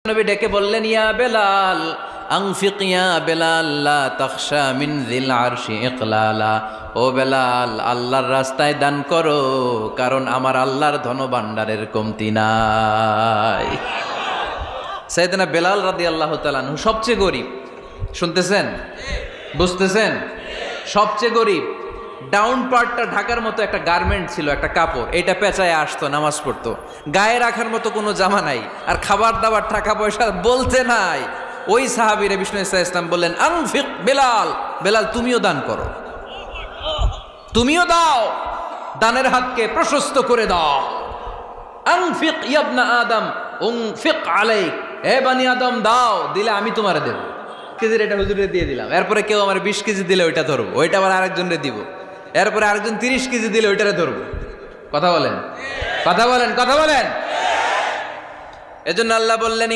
নবী ডেকে বললেন, ইয়া বেলাল আনফিক ইয়া বেলাল লা তাখশা মিন যিল আরশি ইকলালা। ও বেলাল, আল্লাহর রাস্তায় দান করো, কারণ আমার আল্লাহর ধনভাণ্ডারের কমতি নাই। সাইয়েদনা বেলাল রাদিয়াল্লাহু তাআলা আনহু সবচেয়ে গরিব। শুনতেছেন? বুঝতেছেন? সবচেয়ে গরিব। ডাউন পার্টটা ঢাকার মতো একটা গার্মেন্ট ছিল, একটা কাপড়, এটা পেঁচায় আসতো, নামাজ পড়তো। গায়ে রাখার মতো কোনো জামা নাই, আর খাবার দাবার টাকা পয়সা বলতে নাই। ওই সাহাবীরে বিষ্ণু ইসলাম বললেন, আনফিক বেলাল, বেলাল তুমিও দান করো, তুমিও দাও, দানের হাতকে প্রশস্ত করে দাও। আনফিক ইবনা আদম উনফিক আলাইক, হে বানি আদম দাও, দিলে আমি তোমারে দেব। কেজির এটা হুজুরে দিয়ে দিলাম, এরপরে কেউ আমার 20 কেজি দিলে ওইটা ধরবো, ওইটা আবার আরেকজনরে দিব, এরপরে আরেকজন 30 কেজি দিলে ওইটারে ধরবো। কথা বলেন, কথা বলেন, কথা বলেন। এজন্য আল্লাহ বললেন